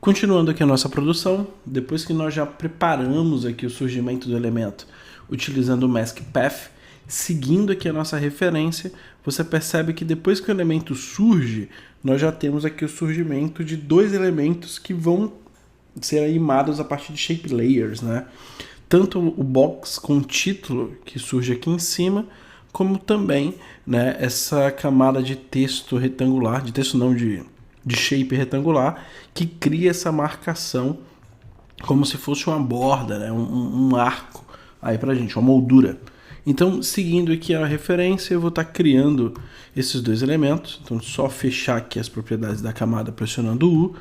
Continuando aqui a nossa produção, depois que nós já preparamos aqui o surgimento do elemento utilizando o Mask Path, seguindo aqui a nossa referência, você percebe que depois que o elemento surge, nós já temos aqui o surgimento de dois elementos que vão ser animados a partir de Shape Layers, né? Tanto o box com título que surge aqui em cima, como também, né, essa camada de texto retangular, de texto não, de shape retangular, que cria essa marcação como se fosse uma borda, né, um arco aí pra gente, uma moldura. Então, seguindo aqui a referência, eu vou estar criando esses dois elementos. Então, só fechar aqui as propriedades da camada pressionando U,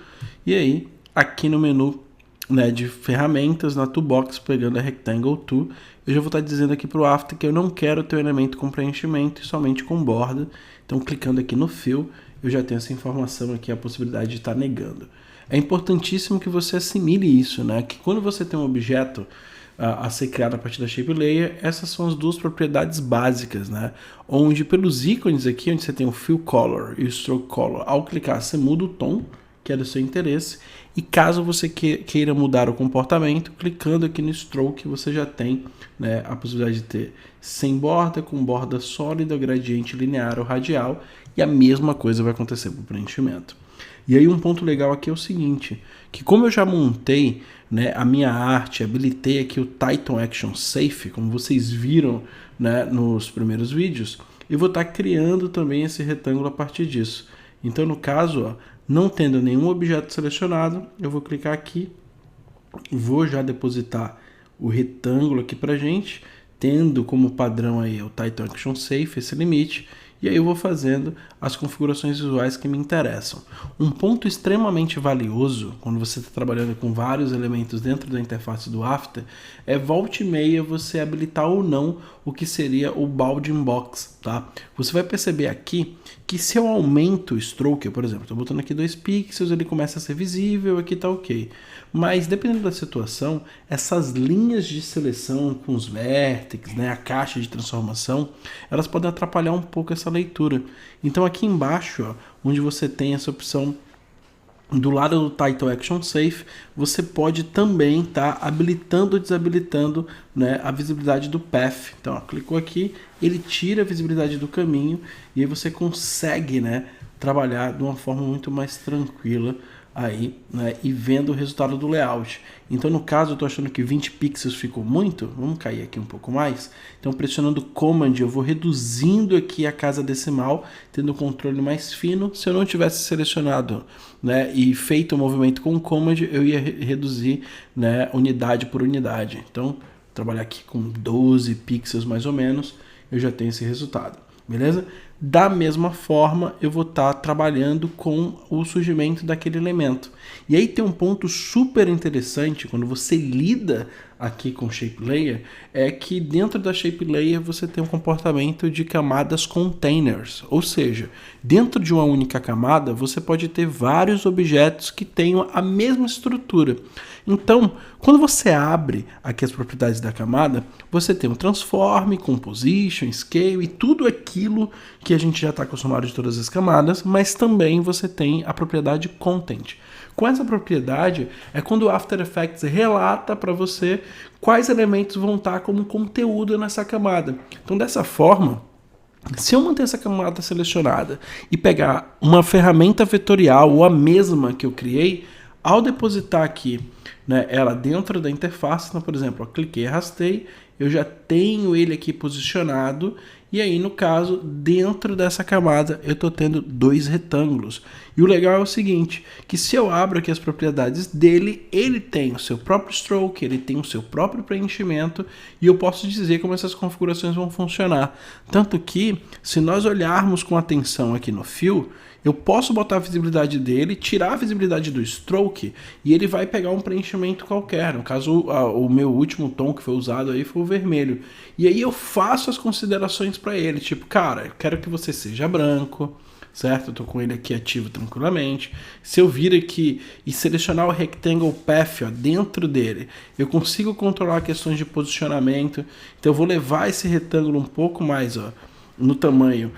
e aí, aqui no menu, né, de ferramentas, na Toolbox, pegando a Rectangle Tool, eu já vou estar dizendo aqui para o After que eu não quero ter o elemento com preenchimento e somente com borda. Então, clicando aqui no Fill, eu já tenho essa informação aqui, a possibilidade de estar negando. É importantíssimo que você assimile isso, né? Que quando você tem um objeto a ser criado a partir da Shape Layer, essas são as duas propriedades básicas, né? Onde pelos ícones aqui, onde você tem o Fill Color e o Stroke Color, ao clicar você muda o tom, que é do seu interesse, e caso você queira mudar o comportamento, clicando aqui no Stroke, você já tem, né, a possibilidade de ter sem borda, com borda sólida, gradiente linear ou radial, e a mesma coisa vai acontecer para o preenchimento. E aí um ponto legal aqui é o seguinte, que como eu já montei, né, a minha arte, habilitei aqui o Titan Action Safe, como vocês viram, né, nos primeiros vídeos, eu vou estar criando também esse retângulo a partir disso. Então no caso, ó, não tendo nenhum objeto selecionado, eu vou clicar aqui, vou já depositar o retângulo aqui pra gente, tendo como padrão aí o Titan Action Safe, esse limite, e aí eu vou fazendo as configurações visuais que me interessam. Um ponto extremamente valioso, quando você está trabalhando com vários elementos dentro da interface do After, é volta e meia você habilitar ou não o que seria o Bounding Box, tá? Você vai perceber aqui que se eu aumento o Stroke, por exemplo, estou botando aqui 2 pixels, ele começa a ser visível, aqui está ok. Mas dependendo da situação, essas linhas de seleção com os vértices, né, a caixa de transformação, elas podem atrapalhar um pouco essa leitura. Então aqui embaixo, ó, onde você tem essa opção do lado do Title Action Safe, você pode também estar habilitando ou desabilitando, né, a visibilidade do Path. Então, ó, clicou aqui, ele tira a visibilidade do caminho e aí você consegue, né, trabalhar de uma forma muito mais tranquila aí, né, e vendo o resultado do layout. Então no caso eu estou achando que 20 pixels ficou muito, vamos cair aqui um pouco mais, então pressionando Command eu vou reduzindo aqui a casa decimal, tendo o controle mais fino. Se eu não tivesse selecionado, né, e feito o movimento com Command, eu ia reduzir, né, unidade por unidade. Então trabalhar aqui com 12 pixels mais ou menos, eu já tenho esse resultado, beleza? Da mesma forma, eu vou estar trabalhando com o surgimento daquele elemento. E aí tem um ponto super interessante quando você lida aqui com Shape Layer, é que dentro da Shape Layer você tem um comportamento de camadas containers, ou seja, dentro de uma única camada você pode ter vários objetos que tenham a mesma estrutura. Então, quando você abre aqui as propriedades da camada, você tem um transform, composition, scale e tudo aquilo que a gente já está acostumado de todas as camadas, mas também você tem a propriedade content. Com essa propriedade é quando o After Effects relata para você quais elementos vão estar como conteúdo nessa camada. Então dessa forma, se eu manter essa camada selecionada e pegar uma ferramenta vetorial ou a mesma que eu criei, ao depositar aqui, né, ela dentro da interface, então, por exemplo, eu cliquei e arrastei, eu já tenho ele aqui posicionado, e aí no caso, dentro dessa camada, eu estou tendo dois retângulos. E o legal é o seguinte, que se eu abro aqui as propriedades dele, ele tem o seu próprio stroke, ele tem o seu próprio preenchimento, e eu posso dizer como essas configurações vão funcionar. Tanto que, se nós olharmos com atenção aqui no Fill, eu posso botar a visibilidade dele, tirar a visibilidade do stroke e ele vai pegar um preenchimento qualquer. No caso, o meu último tom que foi usado aí foi o vermelho. E aí eu faço as considerações para ele, tipo, cara, eu quero que você seja branco, certo? Eu tô com ele aqui ativo tranquilamente. Se eu vir aqui e selecionar o Rectangle Path, ó, dentro dele, eu consigo controlar questões de posicionamento. Então eu vou levar esse retângulo um pouco mais, ó, no tamanho,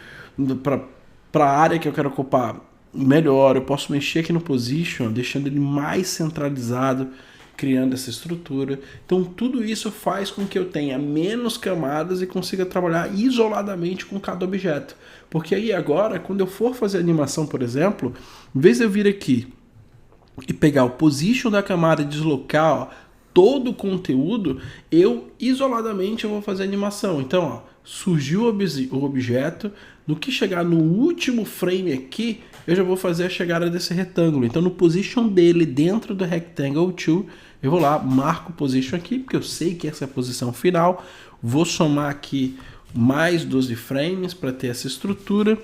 para a área que eu quero ocupar melhor, eu posso mexer aqui no position, deixando ele mais centralizado, criando essa estrutura. Então tudo isso faz com que eu tenha menos camadas e consiga trabalhar isoladamente com cada objeto. Porque aí agora, quando eu for fazer animação, por exemplo, em vez de eu vir aqui e pegar o position da camada e deslocar, ó, todo o conteúdo, eu isoladamente eu vou fazer animação. Então, ó, surgiu o objeto, no que chegar no último frame aqui, eu já vou fazer a chegada desse retângulo. Então, no position dele dentro do Rectangle Tool, eu vou lá, marco o position aqui, porque eu sei que essa é a posição final. Vou somar aqui mais 12 frames para ter essa estrutura.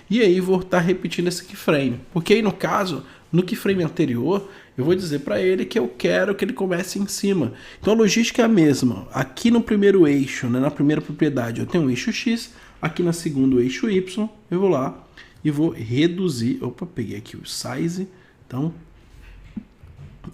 E aí vou estar repetindo esse keyframe. Porque aí, no caso, no keyframe anterior, eu vou dizer para ele que eu quero que ele comece em cima. Então a logística é a mesma. Aqui no primeiro eixo, né, na primeira propriedade, eu tenho um eixo X. Aqui na segunda, o eixo Y. Eu vou lá e vou reduzir. Opa, peguei aqui o size. Então,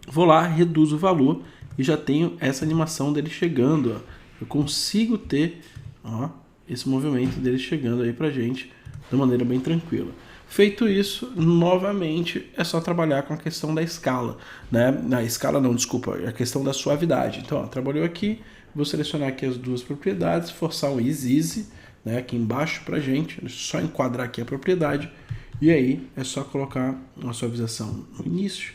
vou lá, reduzo o valor e já tenho essa animação dele chegando. Ó. Eu consigo ter, ó, esse movimento dele chegando aí pra gente de maneira bem tranquila. Feito isso, novamente é só trabalhar com a questão da escala, né? Na escala não, desculpa, é a questão da suavidade. Então, ó, trabalhou aqui, vou selecionar aqui as duas propriedades, forçar o Easy, né, aqui embaixo pra gente, só enquadrar aqui a propriedade, e aí é só colocar uma suavização no início,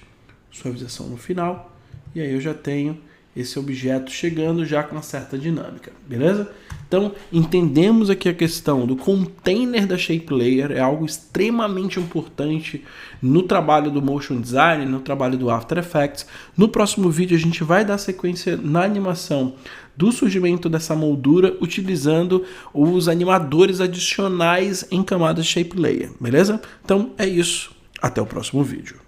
suavização no final, e aí eu já tenho esse objeto chegando já com uma certa dinâmica, beleza? Então, entendemos aqui a questão do container da Shape Layer, é algo extremamente importante no trabalho do Motion Design, no trabalho do After Effects. No próximo vídeo a gente vai dar sequência na animação do surgimento dessa moldura utilizando os animadores adicionais em camadas Shape Layer, beleza? Então é isso, até o próximo vídeo.